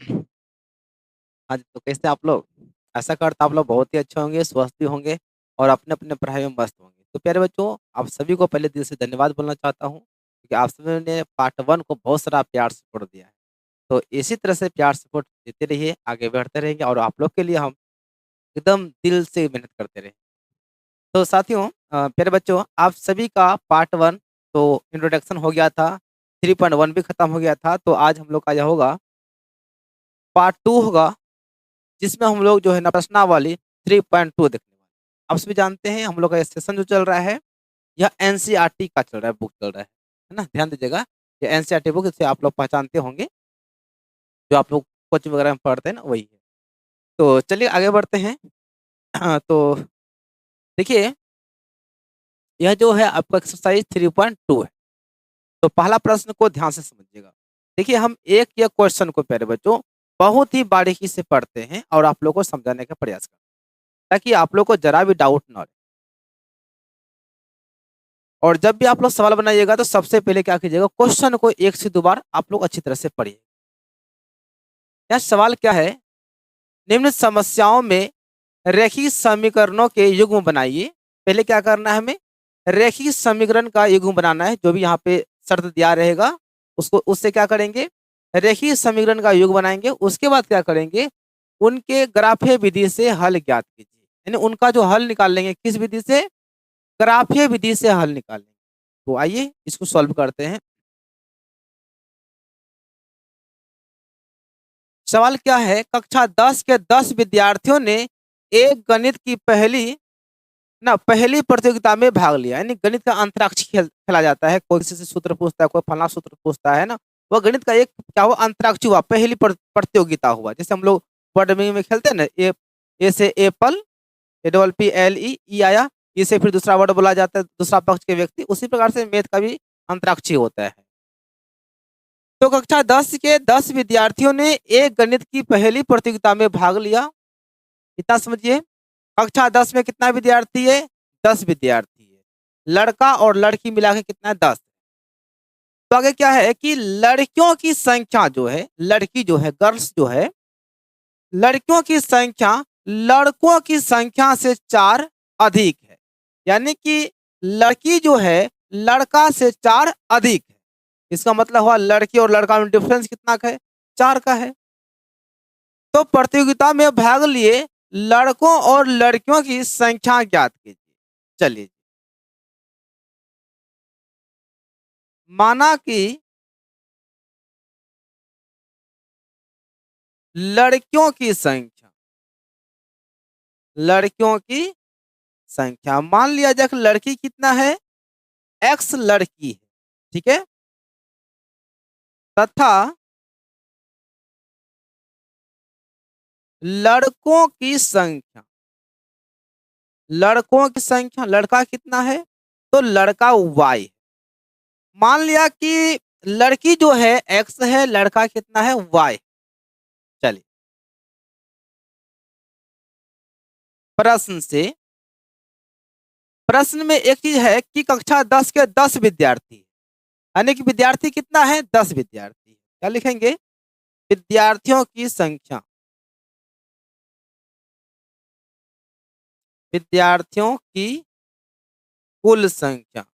हाँ जी, तो कैसे आप लोग? आशा करता हूँ आप लोग बहुत ही अच्छे होंगे, स्वस्थ भी होंगे और अपने-अपने पढ़ाई में मस्त होंगे। तो प्यारे बच्चों, आप सभी को पहले दिल से धन्यवाद बोलना चाहता हूँ, क्योंकि आप सभी ने पार्ट 1 को बहुत सारा प्यार सपोर्ट दिया है। तो इसी तरह से प्यार सपोर्ट देते रहिए, आगे बढ़ते रहेंगे और आप लोग के लिए हम एकदम दिल से मेहनत करते रहें। तो साथियों प्यारे बच्चों, आप सभी का पार्ट 1 तो इंट्रोडक्शन हो गया था, 3.1 भी खत्म हो गया था, तो आज हम लोग का यह होगा पार्ट 2 होगा, जिसमें हम लोग जो है ना प्रश्नावली 3.2 देखने वाले हैं। आप सभी जानते हैं हम लोग का ये सेशन जो चल रहा है, यह एनसीईआरटी का चल रहा है, बुक चल रहा है ना? ध्यान दीजिएगा, ये एनसीईआरटी बुक इसे आप लोग पहचानते होंगे, जो आप लोग कोचिंग वगैरह में पढ़ते हैं ना, वही है। तो चलिए आगे बढ़ते हैं। तो देखिए, यह जो है आपका एक्सरसाइज 3.2 है। तो पहला प्रश्न को ध्यान से समझिएगा। देखिए, हम एक एक क्वेश्चन को प्यारे बच्चों बहुत ही बारीकी से पढ़ते हैं और आप लोग को समझाने का प्रयास करते हैं, ताकि आप लोग को जरा भी डाउट ना रहे। और जब भी आप लोग सवाल बनाइएगा तो सबसे पहले क्या कीजिएगा, क्वेश्चन को 1 से 2 बार आप लोग अच्छी तरह से पढ़िए। यह सवाल क्या है? निम्न समस्याओं में रेखीय समीकरणों के युग्म बनाइए। पहले क्या करना है हमें? रेखीय समीकरण का युग्म बनाना है। जो भी यहाँ पे शर्त दिया रहेगा, उसको उससे क्या करेंगे? रेखीय समीकरण का युग्म बनाएंगे। उसके बाद क्या करेंगे? उनके ग्राफीय विधि से हल ज्ञात कीजिए। यानी उनका जो हल निकाल लेंगे, किस विधि से? ग्राफीय विधि से हल निकालेंगे। तो आइए इसको सॉल्व करते हैं। सवाल क्या है? कक्षा 10 के 10 विद्यार्थियों ने एक गणित की पहली प्रतियोगिता में भाग लिया। यानी गणित का अंतराक्षी खेला जाता है। कोई किसी से सूत्र पूछता है, कोई फलाना सूत्र पूछता है ना, वह गणित का एक क्या हुआ, अंतराक्षी हुआ, पहली प्रतियोगिता हुआ। जैसे हम लोग वर्ड मीनिंग में खेलते हैं ना, ए से apple, A double P L E, E आया, ई से फिर दूसरा वर्ड बोला जाता है, दूसरा पक्ष के व्यक्ति। उसी प्रकार से मैथ का भी अंतराक्षी होता है। तो कक्षा 10 के 10 विद्यार्थियों ने एक गणित की पहली प्रतियोगिता में भाग लिया। इतना समझिए। कक्षा 10 में कितना विद्यार्थी है? 10 विद्यार्थी है। लड़का और लड़की मिला के कितना है? 10। तो आगे क्या है कि लड़कियों की संख्या जो है, लड़की जो है, गर्ल्स जो है, लड़कियों की संख्या लड़कों की संख्या से 4 अधिक है। यानी कि लड़की जो है लड़का से 4 अधिक है। इसका मतलब हुआ लड़की और लड़का में डिफरेंस कितना का है? 4 का है। तो प्रतियोगिता में भाग लिए लड़कों और लड़कियों की संख्या ज्ञात कीजिए। चलिए, माना कि लड़कियों की संख्या, लड़कियों की संख्या मान लिया जाए कि लड़की कितना है? एक्स लड़की है, ठीक है, तथा लड़कों की संख्या, लड़कों की संख्या, लड़का कितना है? तो लड़का वाई। मान लिया कि लड़की जो है एक्स है, लड़का कितना है? वाई। चलिए, प्रश्न से, प्रश्न में एक चीज है कि कक्षा 10 के 10 विद्यार्थी, यानी कि विद्यार्थी कितना है? 10 विद्यार्थी। क्या लिखेंगे? विद्यार्थियों की संख्या, विद्यार्थियों की कुल संख्या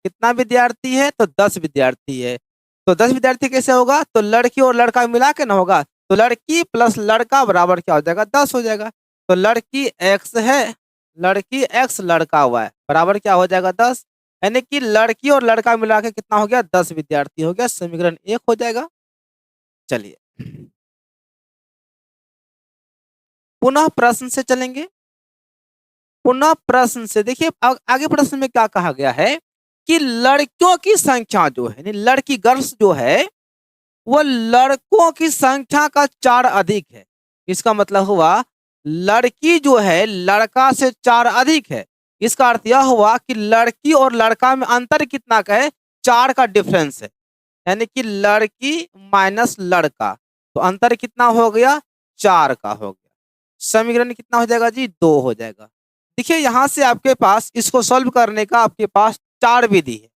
कितना विद्यार्थी है? तो 10 विद्यार्थी है। तो 10 विद्यार्थी कैसे होगा? तो लड़की और लड़का मिला के ना होगा। तो लड़की प्लस लड़का बराबर क्या हो जाएगा? 10 हो जाएगा। तो लड़की एक्स है, लड़की एक्स, लड़का वाई बराबर क्या हो जाएगा? 10। यानी कि लड़की और लड़का मिला के कितना हो गया? 10 विद्यार्थी हो गया। समीकरण 1 हो जाएगा। चलिए, पुनः प्रश्न से चलेंगे। पुनः प्रश्न से देखिए, आगे प्रश्न में क्या कहा गया है कि लड़कियों की संख्या जो है, यानी लड़की गर्ल्स जो है, वो लड़कों की संख्या का 4 अधिक है। इसका मतलब हुआ लड़की जो है लड़का से 4 अधिक है। इसका अर्थ यह हुआ कि लड़की और लड़का में अंतर कितना का है? 4 का डिफरेंस है। यानी कि लड़की माइनस लड़का, तो अंतर कितना हो गया? 4 का हो गया। समीकरण कितना हो जाएगा जी? 2 हो जाएगा। देखिए, यहां से आपके पास इसको सॉल्व करने का आपके पास 4 विधि है।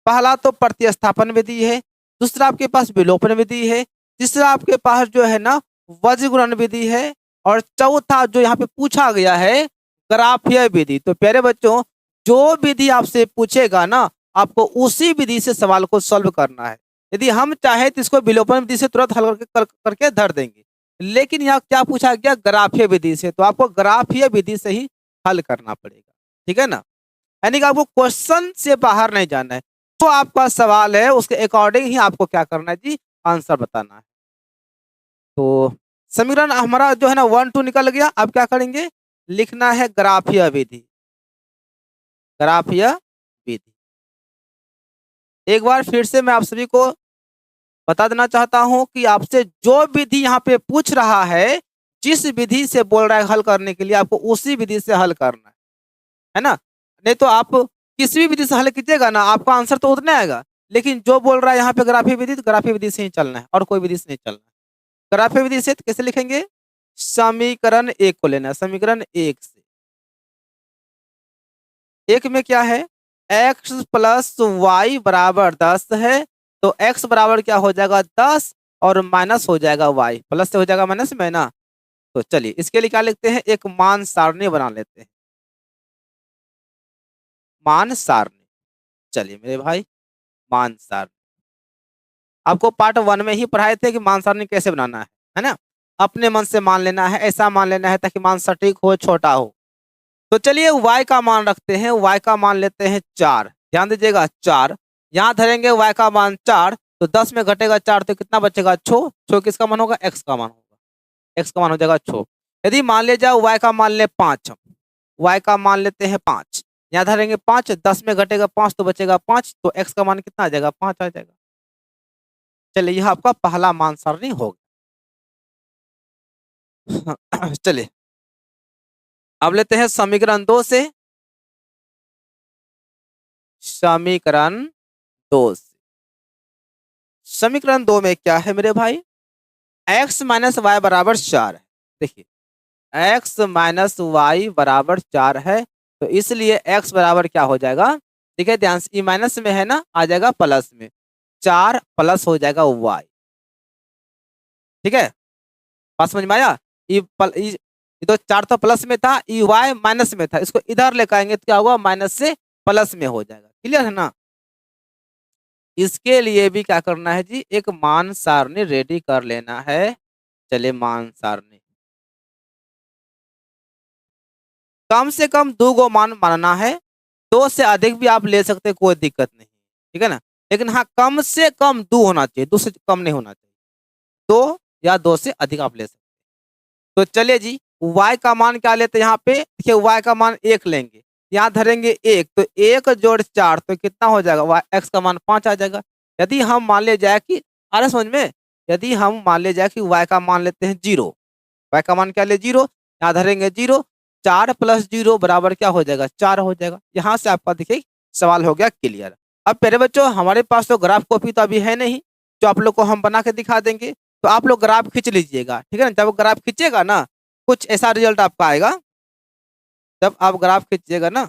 पहला तो प्रतिस्थापन विधि है, दूसरा आपके पास विलोपन विधि है, तीसरा आपके पास जो है ना वज्र गुणन विधि है, और चौथा जो यहाँ पे पूछा गया है ग्राफीय विधि। तो प्यारे बच्चों, जो विधि आपसे पूछेगा ना, आपको उसी विधि से सवाल को सॉल्व करना है। यदि हम चाहे तो इसको विलोपन विधि से तुरंत हल करके धर देंगे, लेकिन यहाँ क्या पूछा गया, ग्राफीय विधि से, तो आपको ग्राफीय विधि से ही हल करना पड़ेगा। ठीक है ना, यानी कि आपको क्वेश्चन से बाहर नहीं जाना है, तो आपका सवाल है उसके अकॉर्डिंग ही आपको क्या करना है जी, आंसर बताना है। तो समीकरण हमारा जो है ना 1 2 निकल गया। अब क्या करेंगे, लिखना है ग्राफीय विधि। ग्राफीय विधि एक बार फिर से मैं आप सभी को बता देना चाहता हूं कि आपसे जो विधि यहाँ पे पूछ रहा है, जिस विधि से बोल रहा है हल करने के लिए, आपको उसी विधि से हल करना है ना। नहीं तो आप किसी भी विधि से हल कीजिएगा ना, आपका आंसर तो उतना आएगा, लेकिन जो बोल रहा है यहाँ पे ग्राफीय विधि, तो ग्राफीय विधि से ही चलना है और कोई विधि से नहीं चलना है। ग्राफीय विधि से कैसे लिखेंगे, समीकरण 1 को लेना है। समीकरण 1 से, 1 में क्या है, x प्लस वाई बराबर 10 है, तो x बराबर क्या हो जाएगा 10, और माइनस हो जाएगा y, प्लस से हो जाएगा माइनस में ना। तो चलिए इसके लिए क्या लिखते हैं, एक मान सारणी बना लेते हैं। मान सारणी, चलिए मेरे भाई, मान सारणी आपको पार्ट 1 में ही पढ़ाए थे कि मान सारणी कैसे बनाना है ना। अपने मन से मान लेना है, ऐसा मान लेना है ताकि मान सटीक हो, छोटा हो। तो चलिए y का मान रखते हैं, y का मान लेते हैं 4। ध्यान दीजिएगा 4, यहाँ धरेंगे y का मान 4, तो 10 में घटेगा 4 तो कितना बचेगा 6। 6 किसका मान होगा, x का मान होगा, x का मान हो जाएगा 6। यदि मान ले जाओ y का मान ले 5, y का मान लेते हैं 5, यहाँ धरेंगे 5, 10 में घटेगा 5 तो बचेगा 5, तो x का मान कितना आ जाएगा, 5 आ जाएगा। चलिए यह आपका पहला मान सारणी होगा। चलिए अब लेते हैं समीकरण 2 से। समीकरण 2 से, समीकरण 2 में क्या है मेरे भाई, x माइनस वाई बराबर 4 है। देखिए x माइनस वाई बराबर 4 है, तो इसलिए x बराबर क्या हो जाएगा, देखिए ध्यान से, माइनस में है ना, आ जाएगा प्लस में, 4 प्लस हो जाएगा y। ठीक है, बात समझ में आया। ये तो 4 तो प्लस में था, y माइनस में था, इसको इधर लेकर आएंगे तो क्या होगा, माइनस से प्लस में हो जाएगा। क्लियर है ना। इसके लिए भी क्या करना है जी, एक मान सारणी रेडी कर लेना है। चलिए मान सारणी, कम से कम 2 गो मान मानना है, 2 से अधिक भी आप ले सकते हैं, कोई दिक्कत नहीं। ठीक है ना, लेकिन हाँ कम से कम 2 होना चाहिए, 2 से कम नहीं होना चाहिए। 2 या 2 से अधिक आप ले सकते हैं। तो चलिए जी, y का मान क्या लेते हैं, यहाँ पे देखिए y का मान 1 लेंगे, यहाँ धरेंगे 1, तो 1 जोड़ 4 तो कितना हो जाएगा, x का मान 5 आ जाएगा। यदि हम मान ले जाए कि, आ रहा समझ में, यदि हम मान ले जाए कि y का मान लेते हैं 0, y का मान क्या ले 0, यहाँ धरेंगे 0, 4 प्लस 0 बराबर क्या हो जाएगा, 4 हो जाएगा। यहाँ से आपका देखिए सवाल हो गया क्लियर। अब प्यारे बच्चों, हमारे पास तो ग्राफ कॉपी तो अभी है नहीं, जो आप लोग को हम बना के दिखा देंगे, तो आप लोग ग्राफ खींच लीजिएगा। ठीक है ना, जब ग्राफ खींचेगा ना, कुछ ऐसा रिजल्ट आपका आएगा। जब आप ग्राफ खींचिएगा ना,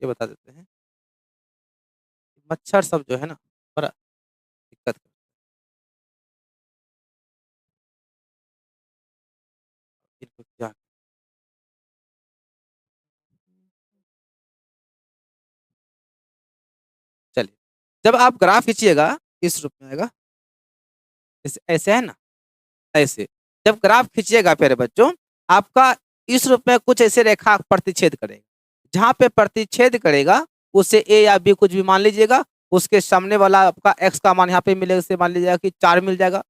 ये बता देते हैं, मच्छर सब जो है ना बड़ा दिक्कत इनको क्या, चलिए जब आप ग्राफ खींचिएगा इस रूप में आएगा, ऐसे है ना, ऐसे जब ग्राफ खींचिएगा प्यारे बच्चों, आपका इस रूप में कुछ ऐसे रेखा प्रतिच्छेद करेगा, जहां पे प्रतिच्छेद करेगा उसे ए या बी कुछ भी मान लीजिएगा, उसके सामने वाला आपका एक्स का मान यहाँ पे मिलेगा, से मान लीजिएगा कि 4 मिल जाएगा।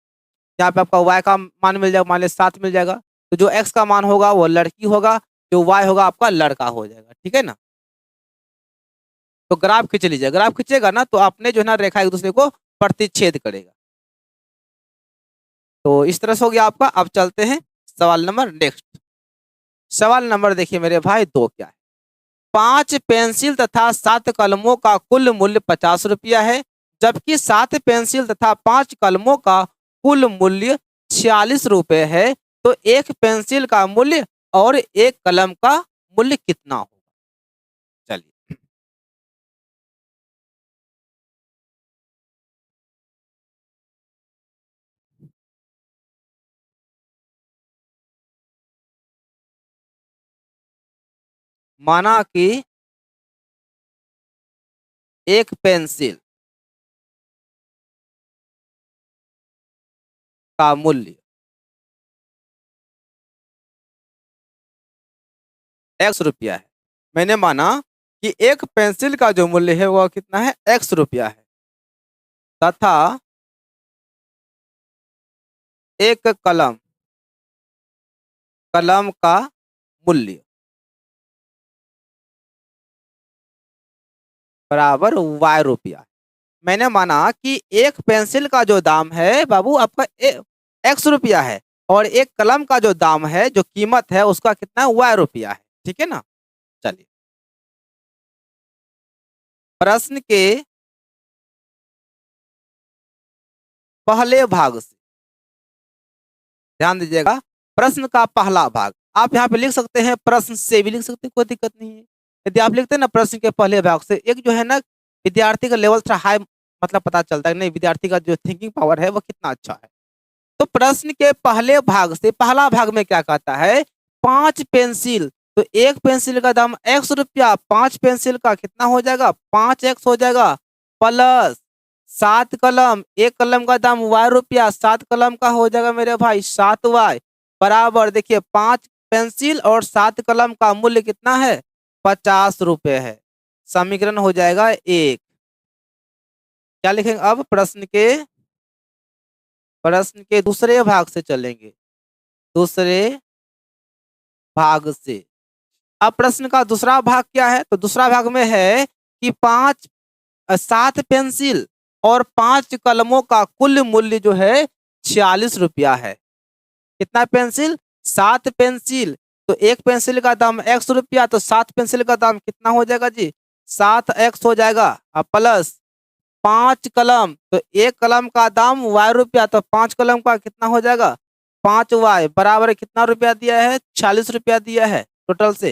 यहाँ पे आपका वाई का मान मिल जाएगा, मान लीजिए 7 मिल जाएगा। तो जो एक्स का मान होगा वो लड़की होगा, जो वाई होगा आपका लड़का हो जाएगा। ठीक है ना, तो ग्राफ खींच लीजिए, ग्राफ खींचेगा ना तो आपने जो है ना रेखा एक दूसरे को प्रतिच्छेद करेगा। तो इस तरह से हो गया आपका। अब चलते हैं सवाल नंबर नेक्स्ट। सवाल नंबर देखिए मेरे भाई 2 क्या है, 5 पेंसिल तथा 7 कलमों का कुल मूल्य 50 रुपया है, जबकि 7 पेंसिल तथा 5 कलमों का कुल मूल्य 46 रुपए है। तो एक पेंसिल का मूल्य और एक कलम का मूल्य कितना होगा। चलिए माना कि एक पेंसिल का मूल्य ₹X है। मैंने माना कि एक पेंसिल का जो मूल्य है वह कितना है, ₹X है, तथा एक कलम कलम का मूल्य बराबर ₹Y। मैंने माना कि एक पेंसिल का जो दाम है बाबू आपका ₹X है, और एक कलम का जो दाम है, जो कीमत है, उसका कितना है, ₹Y है। ठीक है ना। चलिए, प्रश्न के पहले भाग से ध्यान दीजिएगा। प्रश्न का पहला भाग आप यहाँ पे लिख सकते हैं, प्रश्न से भी लिख सकते हैं, कोई दिक्कत नहीं है। यदि आप लिखते हैं ना प्रश्न के पहले भाग से, एक जो है ना विद्यार्थी का लेवल थोड़ा हाई, मतलब पता चलता है नहीं विद्यार्थी का जो थिंकिंग पावर है वो कितना अच्छा है। तो प्रश्न के पहले भाग से पहला भाग में क्या कहता है, 5 पेंसिल, तो एक पेंसिल का दाम ₹X, 5 पेंसिल का कितना हो जाएगा, 5X हो जाएगा, प्लस 7 कलम, एक कलम का दाम ₹Y, 7 कलम का हो जाएगा मेरे भाई 7Y, बराबर देखिए 5 पेंसिल और 7 कलम का मूल्य कितना है, ₹50 है। समीकरण हो जाएगा 1। क्या लिखेंगे अब, प्रश्न के दूसरे भाग से चलेंगे, दूसरे भाग से। अब प्रश्न का दूसरा भाग क्या है, तो दूसरा भाग में है कि 7 पेंसिल और 5 कलमों का कुल मूल्य जो है ₹46 है। कितना पेंसिल, 7 पेंसिल, तो एक पेंसिल का दाम ₹X, तो 7 पेंसिल का दाम कितना हो जाएगा जी, 7X हो जाएगा, और प्लस 5 कलम, तो एक कलम का दाम ₹Y, तो 5 कलम का कितना हो जाएगा, 5Y, बराबर कितना रुपया दिया है, ₹46 दिया है टोटल से।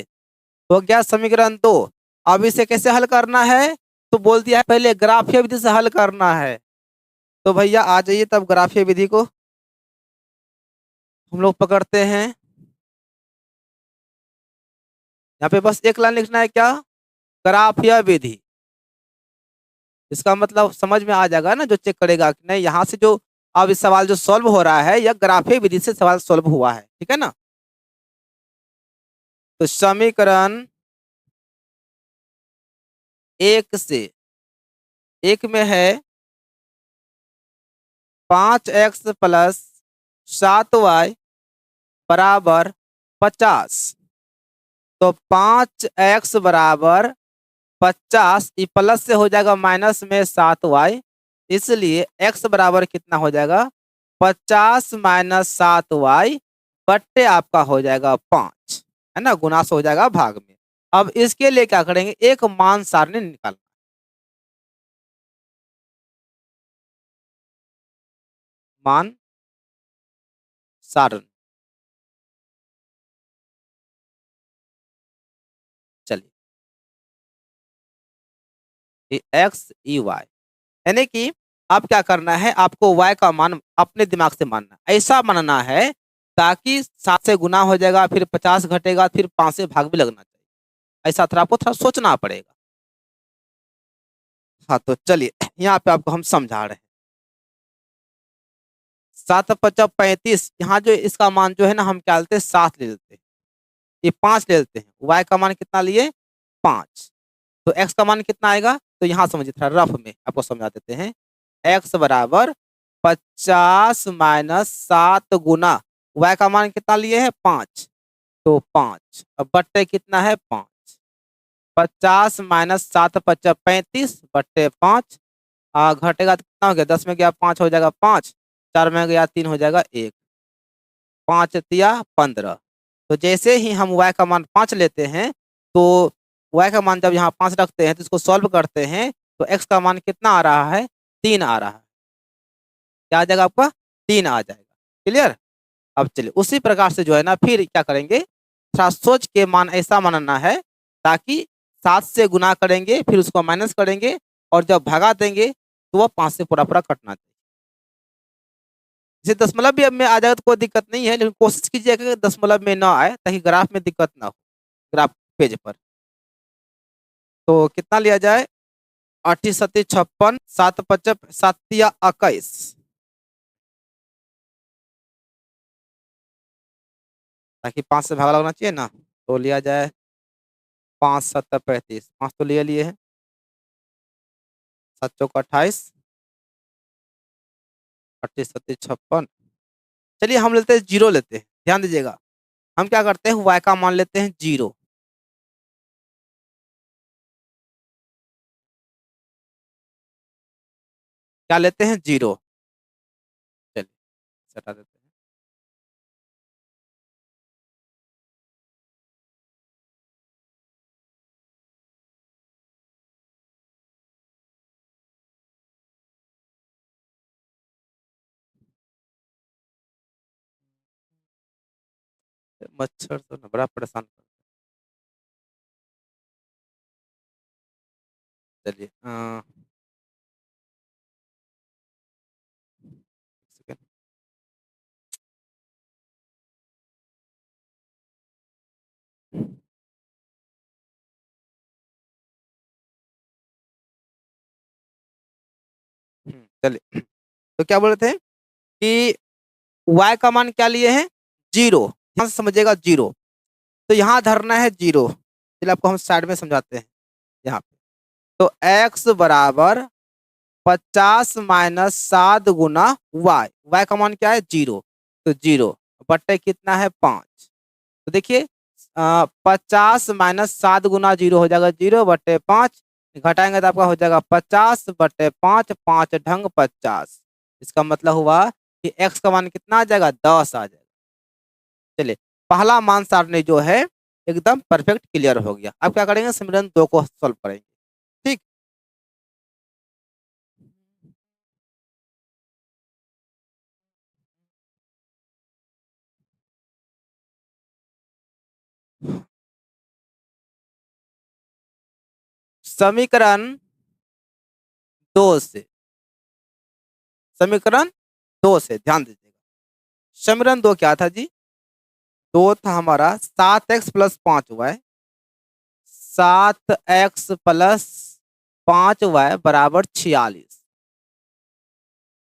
हो गया समीकरण 2। अब इसे कैसे हल करना है, तो बोल दिया है पहले ग्राफीय विधि से हल करना है। तो भैया आ जाइए तब ग्राफीय विधि को हम लोग पकड़ते हैं। यहाँ पे बस एक लाइन लिखना है, क्या, ग्राफीय विधि। इसका मतलब समझ में आ जाएगा ना, जो चेक करेगा कि नहीं यहाँ से जो अब इस सवाल जो सॉल्व हो रहा है यह ग्राफीय विधि से सवाल सॉल्व हुआ है। ठीक है ना। तो समीकरण 1 से, एक में है 5X प्लस 7Y बराबर 50, तो 5X बराबर 50, ये प्लस से हो जाएगा माइनस में 7Y, इसलिए x बराबर कितना हो जाएगा, 50 माइनस 7Y बट्टे आपका हो जाएगा 5, है ना, गुना से हो जाएगा भाग में। अब इसके लिए क्या करेंगे, एक मान सारणी निकालना, मान सारणी। चलिए, ये x ई y, यानी कि अब क्या करना है, आपको y का मान अपने दिमाग से मानना, ऐसा मानना है ताकि 7 से गुना हो जाएगा, फिर 50 घटेगा, फिर 5 से भाग भी लगना चाहिए, ऐसा थोड़ा आपको थोड़ा सोचना पड़ेगा। हाँ तो चलिए यहाँ पे आपको हम समझा रहे हैं। 7×5 = 35, यहाँ जो इसका मान जो है ना हम क्या लेते हैं, 7 ले लेते हैं, ये 5 ले लेते हैं, y का मान कितना लिए, 5, तो x का मान कितना आएगा, तो यहाँ समझिए थोड़ा रफ में आपको समझा देते हैं। x बराबर 50 माइनस 7 गुना y का मान कितना लिए है, 5, तो 5, अब बट्टे कितना है, 5, 50 माइनस 7×5 = 35 बट्टे 5, घटेगा तो कितना हो गया, 10 में गया 5 हो जाएगा 5, 4 में गया 3 हो जाएगा 1, 5 तिया 15। तो जैसे ही हम y का मान 5 लेते हैं, तो y का मान जब यहाँ 5 रखते हैं तो इसको सॉल्व करते हैं, तो x का मान कितना आ रहा है, 3 आ रहा है। क्या आ जाएगा आपका, 3 आ जाएगा। क्लियर। अब चलिए उसी प्रकार से जो है ना फिर क्या करेंगे, थोड़ा सोच के मान ऐसा मानना है ताकि 7 से गुना करेंगे, फिर उसको माइनस करेंगे, और जब भगा देंगे तो वह 5 से पूरा पूरा कटना चाहिए। जैसे दशमलव भी अब में आ जाए तो कोई दिक्कत नहीं है, लेकिन कोशिश कीजिएगा कि दशमलव में ना आए ताकि ग्राफ में दिक्कत ना हो, ग्राफ पेज पर। तो कितना लिया जाए, 8 सत्ती 56, 7 पचप 7 या 21, ताकि 5 से भागा लगना चाहिए ना। तो लिया जाए 5 7 35, 5 तो लिए लिए है, 7 चौक 28, 8 सत्ती 56। चलिए हम लेते हैं जीरो, लेते हैं, ध्यान दीजिएगा। हम क्या करते हैं, y का मान लेते हैं जीरो। क्या लेते हैं, जीरो। चलिए हटा देते हैं। मच्छर तो ना बड़ा परेशान करता है। चलिए सेकंड। चलिए, तो क्या बोल रहे थे कि y का मान क्या लिए हैं, जीरो। ध्यान से समझिएगा, जीरो। तो यहाँ धरना है जीरो। चलिए आपको हम साइड में समझाते हैं यहाँ पे। तो x बराबर 50 माइनस 7 गुना y का मान क्या है, जीरो। तो जीरो बट्टे कितना है, 5। तो देखिए 50 माइनस 7 गुना जीरो हो जाएगा जीरो बट्टे 5, घटाएंगे तो आपका हो जाएगा 50 बट्टे 5, 5 ढंग 50। इसका मतलब हुआ कि x का मान कितना आ जाएगा, 10 आ जाएगा। चलिए, पहला मान सारणी जो है एकदम परफेक्ट क्लियर हो गया। अब क्या करेंगे, समीकरण 2 को सॉल्व करेंगे। ठीक, समीकरण 2 से, समीकरण 2 से ध्यान दीजिएगा। समीकरण 2 क्या था जी, 2 था हमारा 7x plus 5y, 7x plus 5y बराबर 46,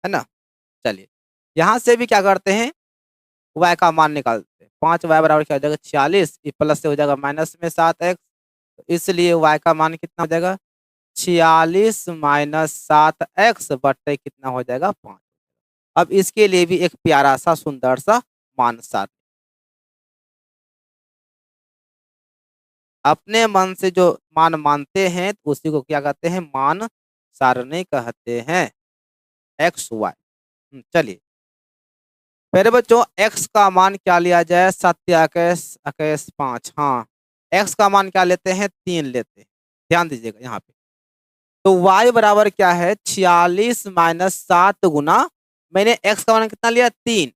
है ना। चलिए, यहां से भी क्या करते हैं, y का मान निकालते हैं। 5y बराबर क्या हो जाएगा, 46, प्लस से हो जाएगा माइनस में 7x, इसलिए y का मान कितना हो जाएगा, 46 माइनस 7x बट्टे कितना हो जाएगा, 5। अब इसके लिए भी एक प्यारा सा सुंदर सा मान सारणी, अपने मन से जो मान मानते हैं तो उसी को क्या कहते हैं, मान सारणी कहते हैं, एक्स वाई। चलिए, मेरे बच्चों x का मान क्या लिया जाए, 7 21 21 5। हाँ, x का मान क्या लेते हैं, 3 लेते हैं। ध्यान दीजिएगा यहाँ पे। तो y बराबर क्या है, 46 माइनस 7 गुना, मैंने x का मान कितना लिया, 3।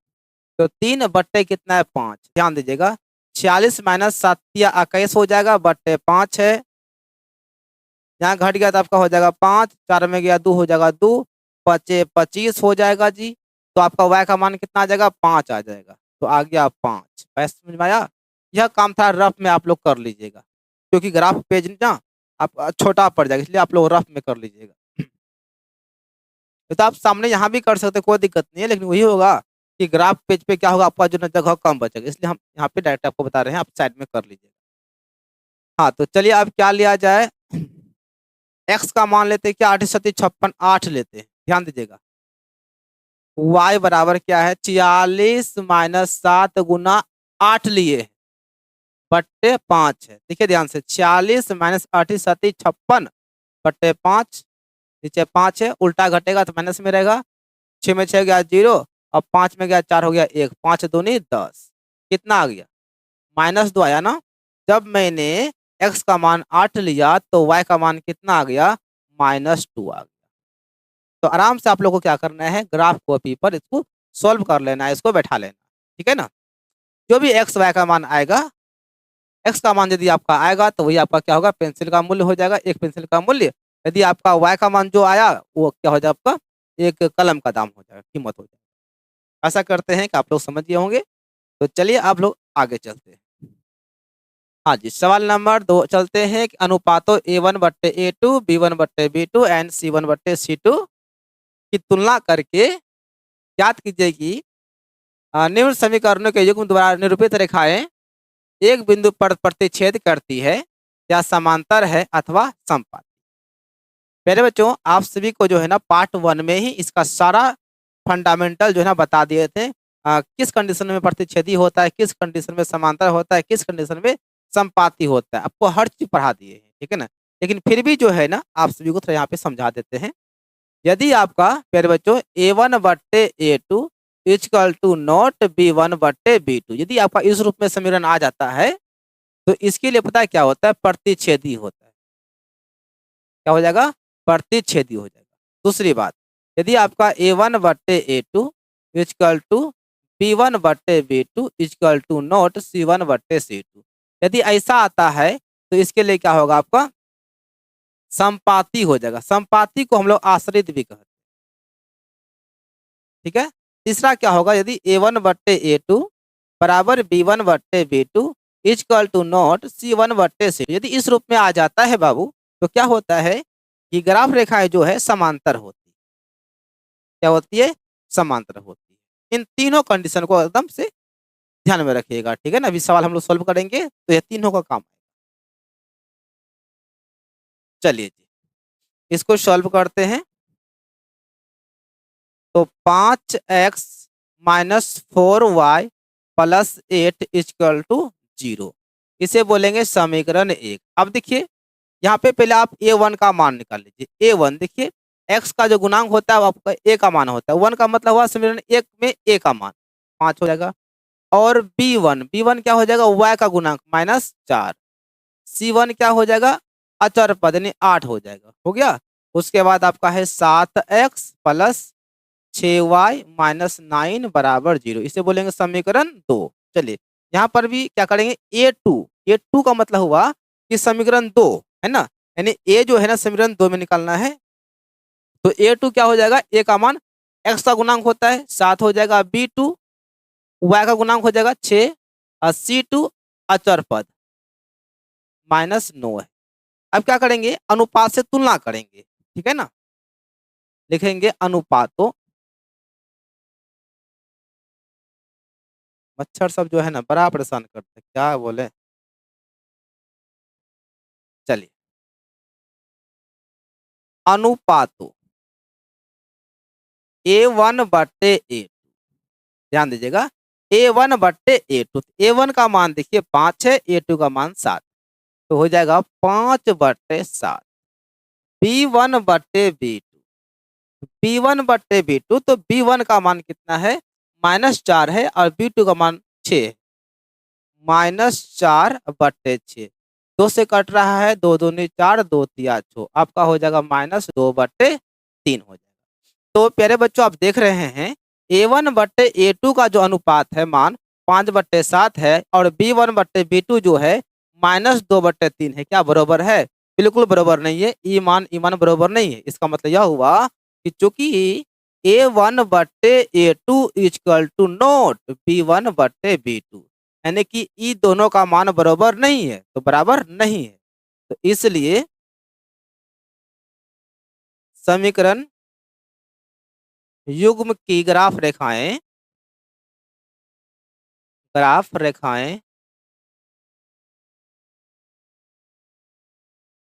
तो 3 बट्टे कितना है, 5। ध्यान दीजिएगा, 46 माइनस 7 या 21 हो जाएगा बट्टे 5 है। यहाँ घट गया तो आपका हो जाएगा 5, 4 में गया 2 हो जाएगा 2, 25 हो जाएगा जी। तो आपका y का मान कितना आ जाएगा, 5 आ जाएगा। तो आ गया 5। ऐसा समझ में आया। यह काम था रफ में आप लोग कर लीजिएगा, क्योंकि ग्राफ पेज ना आप छोटा पड़ जाएगा, इसलिए आप लोग रफ में कर लीजिएगा। तो आप सामने यहाँ भी कर सकते, कोई दिक्कत नहीं है, लेकिन वही होगा कि ग्राफ पेज पे क्या होगा, आपका जो ना जगह कम बचेगा, इसलिए हम यहाँ पे डायरेक्ट आपको बता रहे हैं, आप साइड में कर लीजिएगा। हाँ, तो चलिए अब क्या लिया जाए, x का मान लेते हैं क्या, 8 सत्ती 56, 8 लेते हैं। ध्यान दीजिएगा, y बराबर क्या है, 46 माइनस 7 गुना 8 लिए बट्टे 5 है। देखिए ध्यान से, 46 माइनस 8 सत्ती 56 बट्टे 5, नीचे 5 है, उल्टा घटेगा तो माइनस में रहेगा। 6 में 6 गया 0, और 5 में गया 4 हो गया 1, 5 दूनी 10, कितना आ गया, -2 आया ना। जब मैंने x का मान 8 लिया तो y का मान कितना आ गया, -2 आ गया। तो आराम से आप लोग को क्या करना है, ग्राफ कॉपी पर इसको सॉल्व कर लेना है, इसको बैठा लेना, ठीक है ना। जो भी एक्स वाई का मान आएगा, एक्स का मान यदि आपका आएगा तो वही आपका क्या होगा, पेंसिल का मूल्य हो जाएगा, एक पेंसिल का मूल्य। यदि आपका वाई का मान जो आया वो क्या हो जाएगा, आपका एक कलम का दाम हो जाएगा, कीमत हो जाएगा। ऐसा करते हैं कि आप लोग समझ गए होंगे। तो चलिए आप लोग आगे चलते हैं। हाँ जी, सवाल नंबर 2 चलते हैं कि अनुपातों A1/A2, B1/B2 एंड C1/C2 की तुलना करके ज्ञात कीजिए कि निम्न समीकरणों के युग्म द्वारा निरूपित रेखाएं एक बिंदु पर प्रतिच्छेद करती है या समांतर है अथवा समपाती। मेरे बच्चों, आप सभी को जो है ना पार्ट 1 में ही इसका सारा फंडामेंटल जो है ना बता दिए थे। किस कंडीशन में प्रतिच्छेदी होता है, किस कंडीशन में समांतर होता है, किस कंडीशन में समपाती होता है, आपको हर चीज पढ़ा दिए हैं, ठीक है ना। लेकिन फिर भी जो है ना आप सभी को थोड़ा यहाँ पे समझा देते हैं। यदि आपका प्यारे बच्चों A1/A2 equal to not B1/B2, यदि आपका इस रूप में समीकरण आ जाता है तो इसके लिए पता है क्या होता है, प्रतिच्छेदी होता है। क्या हो जाएगा, प्रतिच्छेदी हो जाएगा। दूसरी बात, यदि आपका A1/A2 equal to B1/B2 equal to not C1/C2, यदि ऐसा आता है तो इसके लिए क्या होगा, आपका संपाती हो जाएगा। संपाती को हम लोग आश्रित भी कहते हैं, ठीक है। तीसरा क्या होगा, यदि A1/A2 बराबर B1/B2 equal to not C1/C2, यदि इस रूप में आ जाता है बाबू तो क्या होता है कि ग्राफ रेखाएं जो है समांतर होती है। क्या होती है, समांतर होती है। इन तीनों कंडीशन को एकदम से ध्यान में रखिएगा, ठीक है ना। अभी सवाल हम लोग सॉल्व करेंगे तो ये तीनों का काम। चलिए जी, इसको सॉल्व करते हैं। तो 5x-4y प्लस 8 इक्वल टू 0, इसे बोलेंगे समीकरण 1। अब देखिए यहाँ पे पहले आप A1 का मान निकाल लीजिए। A1 देखिए, x का जो गुणांक होता है वो आपका a का मान होता है। 1 का मतलब हुआ समीकरण 1 में a का मान 5 हो जाएगा। और B1 क्या हो जाएगा, y का गुणांक -4। C1 क्या हो जाएगा, अचर पद यानी 8 हो जाएगा, हो गया। उसके बाद आपका है 7x प्लस 6y-9 बराबर 0, इसे बोलेंगे समीकरण 2। चलिए यहाँ पर भी क्या करेंगे, A2 का मतलब हुआ कि समीकरण 2 है ना, यानी ए जो है ना समीकरण 2 में निकालना है। तो A2 क्या हो जाएगा, ए का मान x का गुणांक होता है 7 हो जाएगा, B2 y का गुणांक हो जाएगा 6 और C2 अचर पद -9 है। अब क्या करेंगे, अनुपात से तुलना करेंगे, ठीक है ना। लिखेंगे अनुपातों, मच्छर सब जो है ना बड़ा परेशान करते हैं, क्या बोले। चलिए, अनुपातों A1/A2, ध्यान दीजिएगा A1/A2। A1 का मान देखिए 5 है, A2 का मान 7, तो हो जाएगा 5/7। B1/B2, B1/B2 तो B1 का मान कितना है, -4 है और B2 का मान 6 है। -4/6, 2 से कट रहा है, 2 दूनी 4, 2 तिया 6, आपका हो जाएगा -2/3 हो जाएगा। तो प्यारे बच्चों आप देख रहे हैं A1/A2 का जो अनुपात है मान 5/7 है और B1/B2 जो है -2/3 है। क्या बराबर है, बिल्कुल बराबर नहीं है। ईमान बराबर नहीं है। इसका मतलब यह हुआ कि चूंकि A1/A2 equal to not B1/B2, यानी कि ई दोनों का मान बराबर नहीं है, तो बराबर नहीं है। तो इसलिए समीकरण युग्म की ग्राफ रेखाएं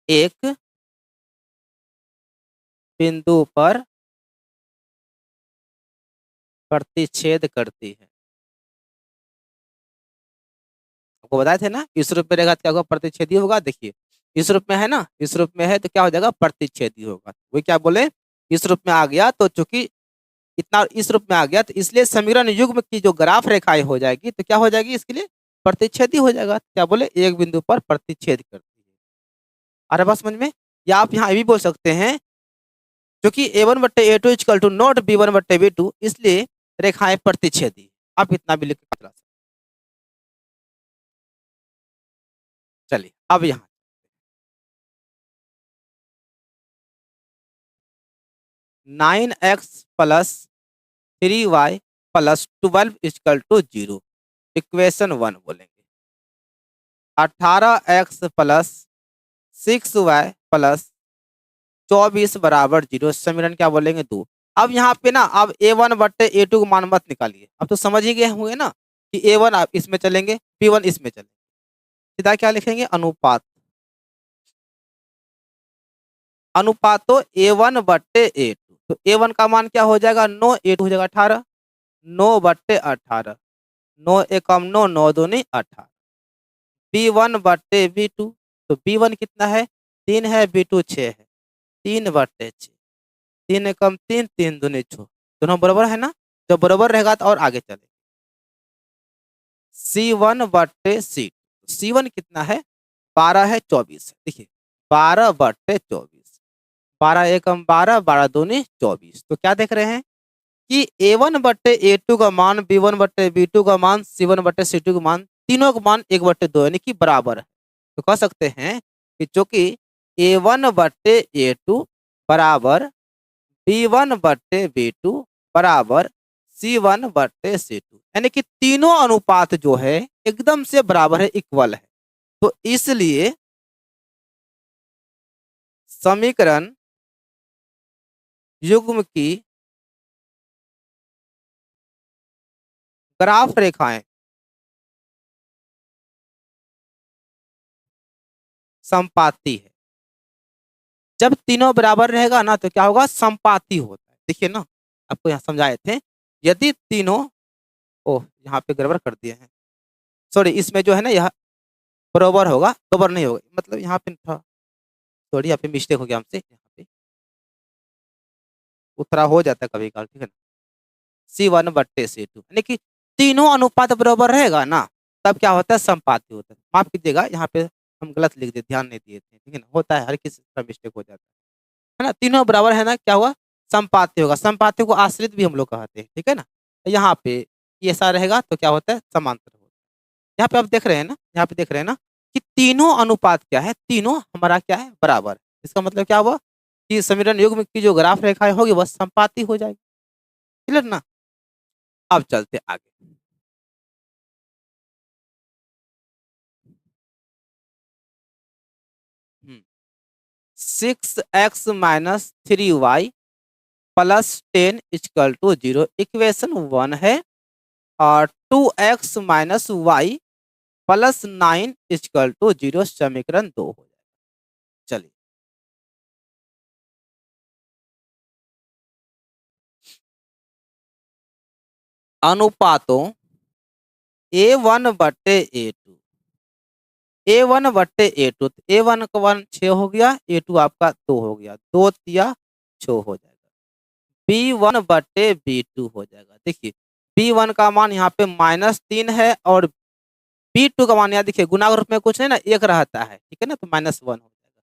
एक बिंदु पर प्रतिच्छेद करती है। आपको बताए थे ना इस रूप में रहेगा तो क्या होगा, प्रतिच्छेदी होगा। देखिए इस रूप में है ना, इस रूप में है तो क्या हो जाएगा, प्रतिच्छेदी होगा। वही क्या बोले, इस रूप में आ गया तो चूंकि इतना इस रूप में आ गया तो इसलिए समीकरण युग्म की जो ग्राफ रेखाएं हो जाएगी तो क्या हो जाएगी, इसके लिए प्रतिच्छेदी हो जाएगा। क्या बोले, एक बिंदु पर प्रतिच्छेद करती है। अरे बात समझ में। या आप यहाँ ये भी बोल सकते हैं क्योंकि A1/A2 equal to not B1/B2, इसलिए रेखाएं प्रतिच्छेदी। आप इतना भी लिख के बता सकते। चलिए अब यहाँ 9x plus 3y plus 12 equal to 0, equation 1 बोलेंगे। 18x प्लस 6y प्लस 24 बराबर 0। समीकरण क्या बोलेंगे 2। अब यहाँ पे ना अब a1/a2 का मान मत निकालिए, अब तो समझ ही गए होंगे ना कि a1 आप इसमें चलेंगे, b1 इसमें चलेंगे। सीधा क्या लिखेंगे, अनुपात, अनुपातो a1/a2। तो a1 का मान क्या हो जाएगा 9, a2 हो जाएगा 18, 9/18, 9 एकम 9, 9 दूनी 18। b1/b2, तो b1 कितना है 3 है, b2 6 है, 3/6, 3 एकम 3, 3 दूनी 6, दोनों बराबर है ना। जब बराबर रहेगा तो और आगे चले, c1/c2, c1 कितना है 12 है, 24 है। देखिए 12/24, 12 एकम 12, 12 दूनी 24। तो क्या देख रहे हैं कि a1/a2 का मान, b1/b2 का मान, c1/c2 का मान, तीनों का मान 1/2 यानी कि बराबर है। तो कह सकते हैं कि चूंकि a1/a2 बराबर b1/b2 बराबर c1/c2, यानी कि तीनों अनुपात जो है एकदम से बराबर है, इक्वल है। तो इसलिए समीकरण युग्म की ग्राफ रेखाएं संपाती है। जब तीनों बराबर रहेगा ना तो क्या होगा, संपाती होता है। देखिए ना, आपको यहाँ समझाए थे, यदि तीनों, ओह यहाँ पे गड़बड़ कर दिए हैं, सॉरी, इसमें जो है ना यह बराबर होगा, बराबर नहीं होगा, मतलब यहाँ पे था, सॉरी यहाँ पे मिस्टेक हो गया हमसे, यहाँ पे उत्तरा हो जाता है कभी कभार, ठीक है ना। c1/c2 यानी कि तीनों अनुपात बराबर रहेगा ना, तब क्या होता है, संपाती होता है। माफ कीजिएगा, यहाँ पे हम गलत लिख दिए, ध्यान नहीं दिए थे, ठीक है ना, होता है, हर किसी का मिस्टेक हो जाता है ना। तीनों बराबर है ना, क्या हुआ, संपाती होगा। संपाती को आश्रित भी हम लोग कहते हैं, ठीक है ना। यहाँ पे ये ऐसा रहेगा तो क्या होता है, समांतर होता है। यहाँ पे आप देख रहे हैं ना, यहाँ पे देख रहे हैं ना कि तीनों अनुपात क्या है, तीनों हमारा क्या है, बराबर। इसका मतलब क्या हुआ कि समीकरण युग्म की जो ग्राफ रेखाएं होगी वह संपाती हो जाएगी। क्लियर ना। अब चलते आगे। 6x-3y plus 10 equal to 0 equation 1 है, और 2x-y प्लस 9 इक्वल टू 0 समीकरण 2 हो जाएगा। चलिए अनुपातों a1/a2, a1/a2, तो a1 का मान 6 हो गया, a2 आपका 2 हो गया, 2 तिया 6 हो जाएगा। b1/b2 हो जाएगा। देखिए b1 का मान यहाँ पे -3 है, और b2 का मान यहाँ देखिए गुना के रूप में कुछ नहीं ना, एक रहता है, ठीक है ना, तो -1 हो जाएगा।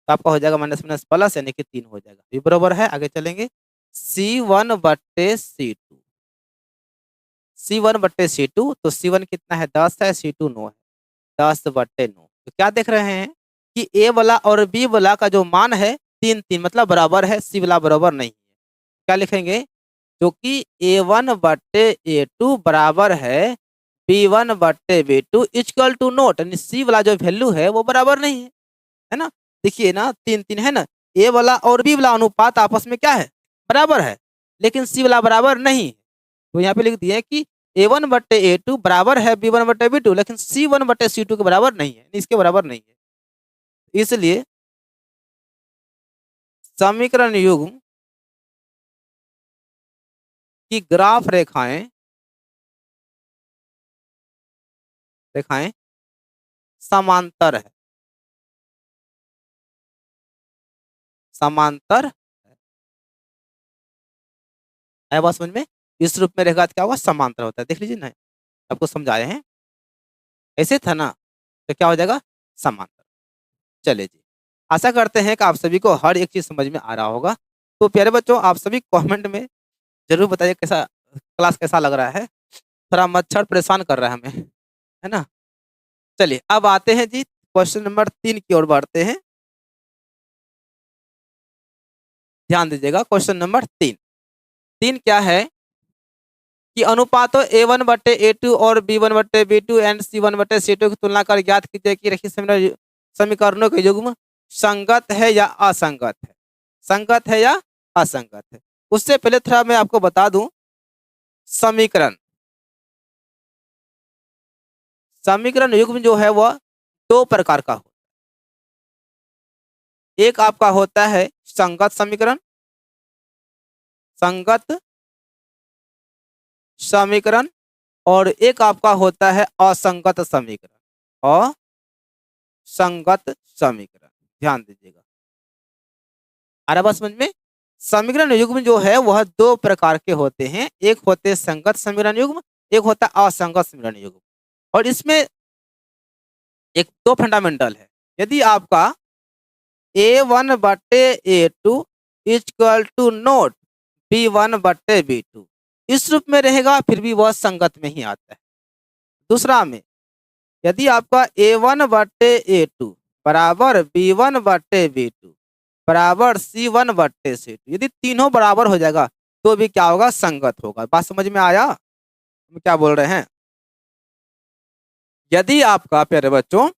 तो आपका हो जाएगा माइनस माइनस प्लस, यानी कि 3 हो जाएगा। ये बराबर है, आगे चलेंगे। c1/c2, c1/c2, तो c1 कितना है 10 है, c2 9 है, 10/9। तो क्या देख रहे हैं कि ए वाला और बी वाला का जो मान है 3 3, मतलब बराबर है, सी वाला बराबर नहीं है। क्या लिखेंगे, जो कि a1/a2 बराबर है b1/b2 इक्वल टू नोट, यानी सी वाला जो वैल्यू है वो बराबर नहीं है ना। देखिए ना 3 3 है ना, ए वाला और बी वाला अनुपात आपस में क्या है, बराबर है, लेकिन सी वाला बराबर नहीं है। तो यहाँ पे लिख दिए कि a1/a2 बराबर है b1/b2, लेकिन c1/c2 के बराबर नहीं है, इसके बराबर नहीं है। इसलिए समीकरण युग्म की ग्राफ रेखाएं रेखाएं समांतर है, समांतर है बात समझ में। इस रूप में रहेगा तो क्या होगा, समांतर होता है। देख लीजिए ना, आपको समझाए हैं, ऐसे था ना, तो क्या हो जाएगा, समांतर। चलिए जी, आशा करते हैं कि आप सभी को हर एक चीज समझ में आ रहा होगा। तो प्यारे बच्चों, आप सभी कमेंट में जरूर बताइए कैसा क्लास कैसा लग रहा है। थोड़ा मच्छर परेशान कर रहा है हमें, है ना। चलिए अब आते हैं जी क्वेश्चन नंबर 3 की ओर बढ़ते हैं। ध्यान दीजिएगा, क्वेश्चन नंबर 3। 3 क्या है, कि अनुपातों A1/A2 और B1/B2 एंड C1/C2 की तुलना कर ज्ञात कीजिए कि रैखिक समीकरणों के युग्म संगत है या असंगत है। संगत है या असंगत है। उससे पहले थोड़ा मैं आपको बता दूं, समीकरण समीकरण युग्म जो है वह दो प्रकार का होता है। एक आपका होता है संगत समीकरण, संगत समीकरण, और एक आपका होता है असंगत समीकरण, असंगत समीकरण। ध्यान दीजिएगा, आ रहा बात समझ में। समीकरण युग्म जो है वह दो प्रकार के होते हैं, एक होते हैं संगत समीकरण युग्म, एक होता है असंगत समीकरण युग्म। और इसमें एक दो फंडामेंटल है। यदि आपका A1/A2 equal to note B1/B2 इस रूप में रहेगा, फिर भी वह संगत में ही आता है। दूसरा में यदि आपका A1/A2 बराबर B1/B2 बराबर C1/C2 यदि तीनों बराबर हो जाएगा तो भी क्या होगा, संगत होगा। बात समझ में आया हम क्या बोल रहे हैं। यदि आपका प्यारे बच्चों,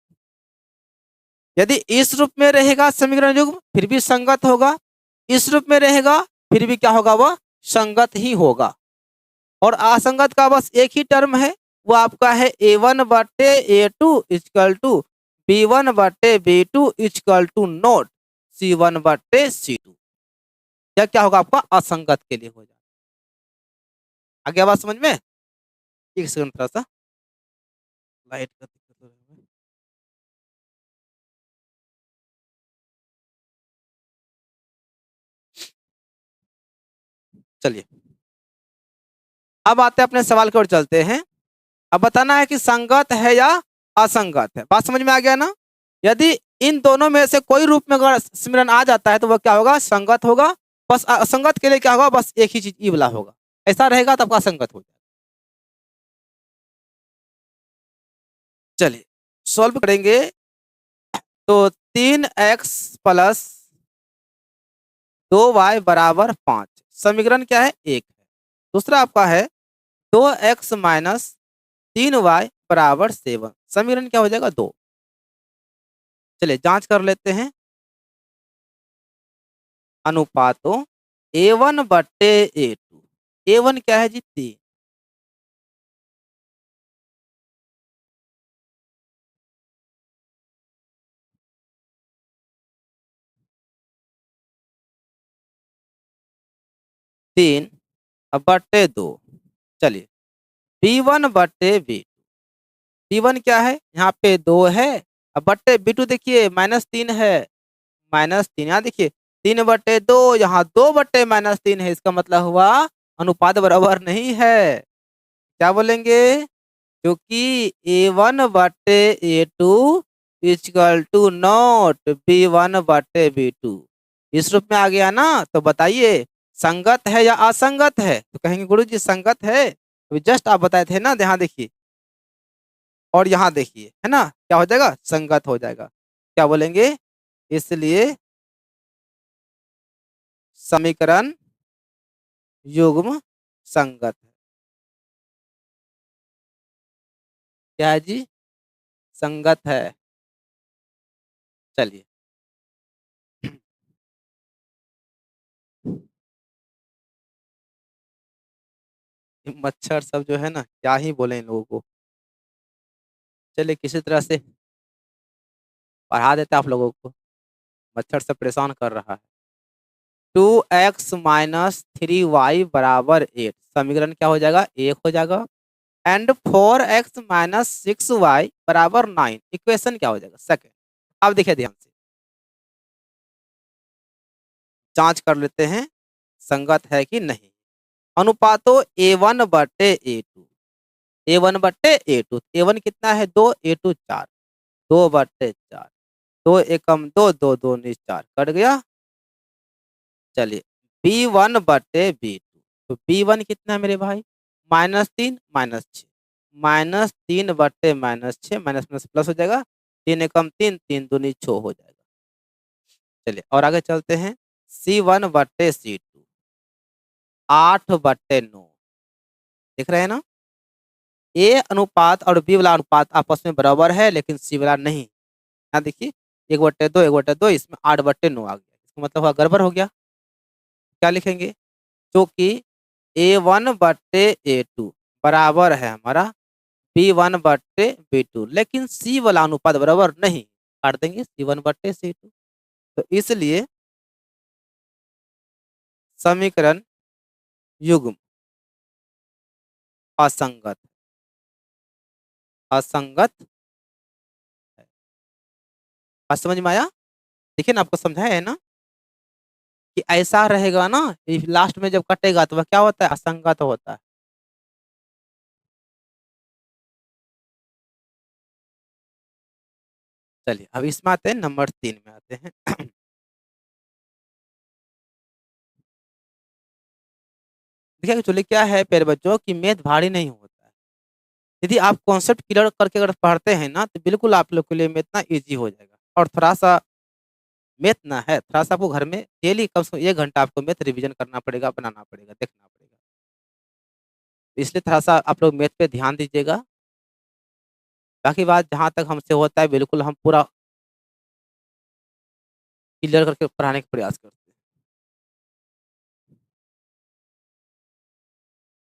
यदि इस रूप में रहेगा समीकरण युग्म फिर भी संगत होगा, इस रूप में रहेगा फिर भी क्या होगा, वह संगत ही होगा। और असंगत का बस एक ही टर्म है, वो आपका है A1/A2 equal to B1/B2 equal to not C1/C2। यह क्या होगा, आपका असंगत के लिए हो जाएगा। आगे बात समझ में। एक सेकंड, थोड़ा सा लाइट का दिक्कत हो रहा है। चलिए अब आते हैं अपने सवाल की ओर चलते हैं। अब बताना है कि संगत है या असंगत है। बात समझ में आ गया ना। यदि इन दोनों में से कोई रूप में अगर सिमरन आ जाता है तो वह क्या होगा, संगत होगा। बस असंगत के लिए क्या होगा, बस एक ही चीज ई वाला होगा। ऐसा रहेगा तब का असंगत हो जाएगा। चलिए सॉल्व करेंगे। तो 3x+2y बराबर 5 समीकरण क्या है, एक है। दूसरा आपका है 2x-3y बराबर 7 समीकरण क्या हो जाएगा, 2। चलिए जांच कर लेते हैं। अनुपातों A1/A2, A1 क्या है जी, 3, तीन अब बट्टे 2। चलिए B1/B2, B1 क्या है, यहाँ पे 2 है। अब बट्टे B2 देखिए -3 है, -3 यहाँ देखिए 3/2, यहाँ 2/-3 है। इसका मतलब हुआ अनुपात बराबर नहीं है। क्या बोलेंगे, क्योंकि A1/A2 equal to not B1/B2 इस रूप में आ गया ना। तो बताइए संगत है या असंगत है। तो कहेंगे गुरुजी संगत है। तो जस्ट आप बताए थे ना, यहाँ देखिए और यहाँ देखिए, है ना, क्या हो जाएगा, संगत हो जाएगा। क्या बोलेंगे, इसलिए समीकरण युग्म संगत है। क्या है जी, संगत है। चलिए ये मच्छर सब जो है ना, क्या ही बोले इन लोगों को। चलिए किसी तरह से पढ़ा देते आप लोगों को, मच्छर से परेशान कर रहा है। 2x-3y बराबर 8 समीकरण क्या हो जाएगा, एक हो जाएगा। एंड 4x-6y बराबर 9 इक्वेशन क्या हो जाएगा, सेकंड। अब देखिए ध्यान से जांच कर लेते हैं संगत है कि नहीं। अनुपातों A1/A2, A1/A2, A1 कितना है, 2, A2 4, 2/4, 2 एकम 2, 2 2 4 कट गया। चलिए B1/B2, तो B1 कितना है मेरे भाई, -3 -6, -3/-6 माइनस प्लस प्लस हो जाएगा। 3 एकम 3, 3 दूनी 6 हो जाएगा। चलिए और आगे चलते हैं। C1/C2 8/9, देख रहे हैं ना, ए अनुपात और बी वाला अनुपात आपस में बराबर है लेकिन सी वाला नहीं। यहाँ देखिए 1/2 1/2 इसमें 8/9 आ गया, इसका मतलब हुआ गड़बड़ हो गया। क्या लिखेंगे, क्योंकि A1/A2 बराबर है हमारा B1/B2, लेकिन सी वाला अनुपात बराबर नहीं, काट देंगे C1/C2। तो इसलिए समीकरण युग्म असंगत, असंगत है। बात समझ में आया? देखिए ना, आपको समझाया है ना कि ऐसा रहेगा ना, लास्ट में जब कटेगा तो वह क्या होता है, असंगत होता है। चलिए अब इसमें आते हैं, नंबर 3 में आते हैं। देखिए एक्चुअली क्या है प्यारे बच्चों की मैथ भारी नहीं होता है। यदि आप कॉन्सेप्ट क्लियर करके अगर पढ़ते हैं ना तो बिल्कुल आप लोग के लिए मैथ ना ईजी हो जाएगा। और थोड़ा सा मैथ ना है, थोड़ा सा आपको घर में डेली कम से कम 1 घंटा आपको मैथ रिवीजन करना पड़ेगा, बनाना पड़ेगा, देखना पड़ेगा। तो इसलिए थोड़ा सा आप लोग मैथ पे ध्यान दीजिएगा। बाकी बात जहाँ तक हमसे होता है बिल्कुल हम पूरा क्लियर करके पढ़ाने का प्रयास करते हैं।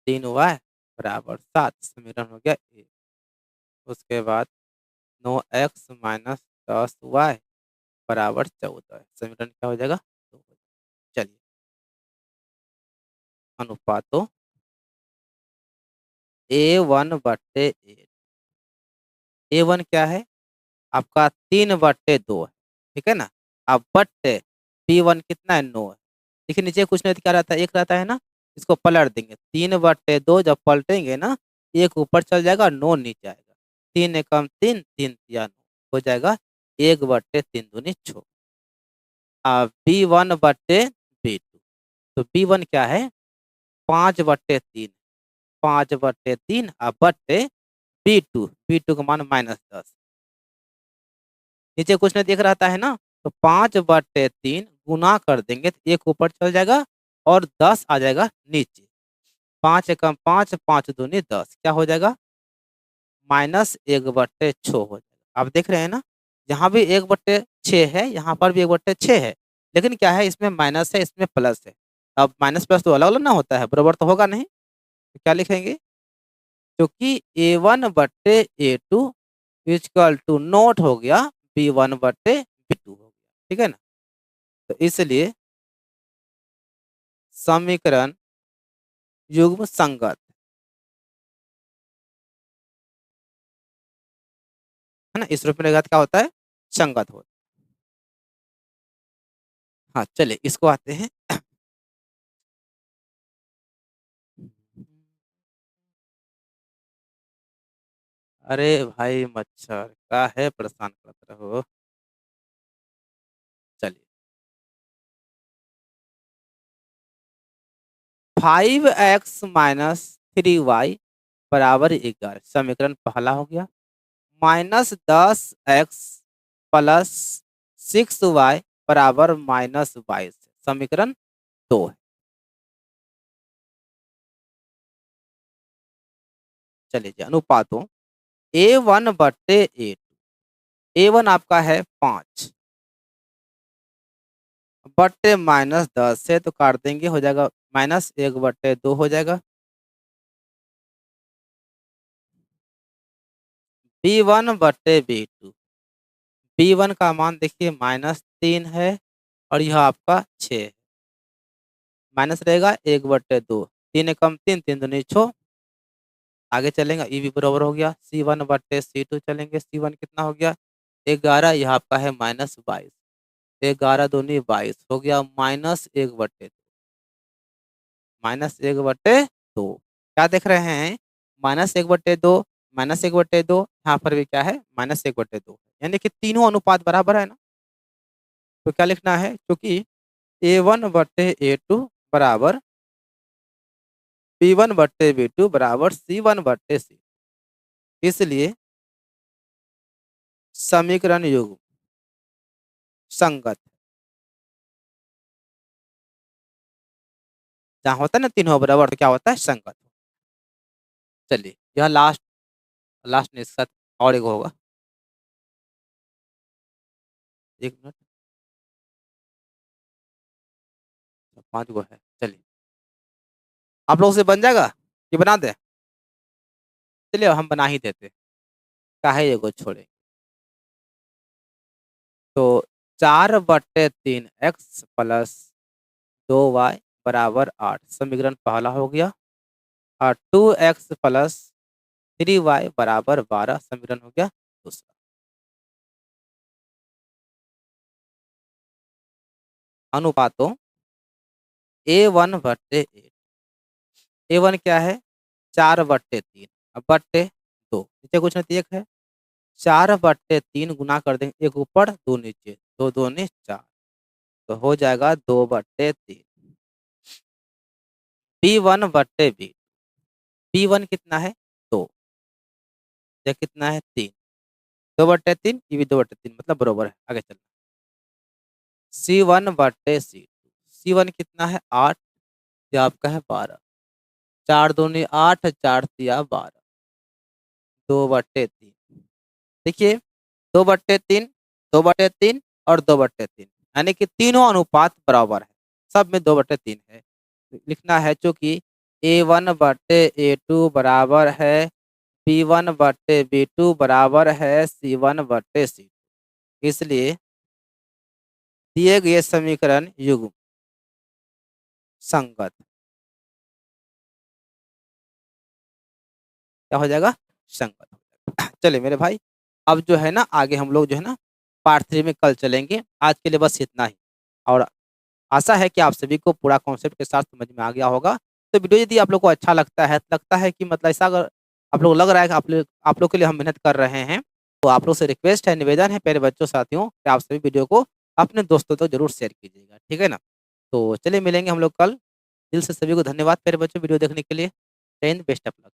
3y = 7 समीकरण हो गया ए। उसके बाद 9x - 10y = 14 समीकरण क्या हो जाएगा, 2 हो जाएगा। चलिए अनुपातों A1/8, A1 क्या है आपका 3/2 है, ठीक है ना। अब बट्टे B1 कितना है, 9 है। देखिए नीचे कुछ नहीं क्या रहता है, एक रहता है ना, इसको पलट देंगे, 3/2 जब पलटेंगे ना, एक ऊपर चल जाएगा, 9 नीचे आएगा। 3 एकम 3, 3 तिया 9 हो जाएगा 1/3 × 6। B1/B2, तो B1 क्या है 5/3, 5/3 अब बट्टे B2 का मान -10। नीचे कुछ नहीं दिख रहता है ना, तो 5/3 गुना कर देंगे तो एक ऊपर चल जाएगा और 10 आ जाएगा नीचे। 5 एकम 5, 5 दूनी 10 क्या हो जाएगा, -1/6 हो जाएगा। आप देख रहे हैं ना, यहाँ भी 1/6 है, यहाँ पर भी 1/6 है, लेकिन क्या है इसमें माइनस है, इसमें प्लस है। अब माइनस प्लस तो अलग अलग ना होता है, बराबर तो होगा नहीं। तो क्या लिखेंगे, क्योंकि A1/A2 इक्वल टू नोट हो गया B1/B2 हो गया, ठीक है ना। तो इसलिए समीकरण युग्म संगत है ना, इस रूप में रहेगा तो क्या होता है, संगत होता है। हाँ चलिए इसको आते हैं। अरे भाई मच्छर का है, परेशान करते रहो। चलिए 5x - 3y = 11 समीकरण पहला हो गया। -10x + 6y = -22 समीकरण 2 है। चलिए जी अनुपातों A1/A2, A1 आपका है 5 बट्टे -10 से तो काट देंगे, हो जाएगा -1/2 हो जाएगा। B1/B2, B1 का मान देखिए -3 है और यह आपका 6 है, माइनस रहेगा 1/2, 3 एकम 3, 3 दूनी 6। आगे चलेंगे, ये भी बराबर हो गया। C1/C2 चलेंगे, C1 कितना हो गया 11, यह आपका है -22, 11 दूनी 22 हो गया -1/2, -1/2। क्या देख रहे हैं, -1/2, -1/2, यहाँ पर भी क्या है -1/2, यानी कि तीनों अनुपात बराबर है ना। तो क्या लिखना है, क्योंकि A1/A2 बराबर B1/B2 बराबर C1/C, इसलिए समीकरण युग्म संगत है। जहाँ होता है ना तीनों बराबर तो क्या होता है, संगत। चलिए यह लास्ट लास्ट नहीं, इसके साथ और एक होगा। 1 मिनट, 5 गो है। चलिए आप लोग से बन जाएगा कि बना दे? चलिए हम बना ही देते, काहे एगो छोड़े। तो 4/3 प्लस 2y बराबर 8 समीकरण पहला हो गया। और 2x प्लस 3y बराबर 12 समीकरण हो गया दूसरा। अनुपातों A1/8। A1 क्या है? 4/3 अब बट्टे 2, नीचे कुछ नहीं 1 है। 4/3 गुना कर देंगे, 1 ऊपर 2 नीचे, 2 दूनी 4, तो हो जाएगा 2/3। B1/B, B1 कितना है? 2, यह कितना है? 3, 2/3, ये भी 2/3 मतलब बरोबर है। आगे चलना। C1/C2, C1 कितना है? 8, ये आपका है 12, 4 दूनी 8, 4 तिया 12, 2/3। देखिए 2/3, 2/3 और 2/3, यानी कि तीनों अनुपात बराबर है, सब में 2/3 है। लिखना है चूंकि A1/A2 बराबर है B1/B2 बराबर है C1/C2, इसलिए दिए गए समीकरण युग्म संगत। क्या हो जाएगा? संगत हो जाएगा। चलिए मेरे भाई, अब जो है ना आगे हम लोग जो है ना पार्ट 3 में कल चलेंगे। आज के लिए बस इतना ही, और आशा है कि आप सभी को पूरा कॉन्सेप्ट के साथ समझ में आ गया होगा। तो वीडियो यदि आप लोग को अच्छा लगता है कि मतलब ऐसा अगर आप लोग लग रहा है कि आप लोग के लिए हम मेहनत कर रहे हैं, तो आप लोग से रिक्वेस्ट है, निवेदन है प्यारे बच्चों साथियों कि आप सभी वीडियो को अपने दोस्तों तक जरूर शेयर कीजिएगा, ठीक है ना? तो चलिए मिलेंगे हम लोग कल। दिल से सभी को धन्यवाद प्यारे बच्चों वीडियो देखने के लिए। जय हिंद, बेस्ट ऑफ लक।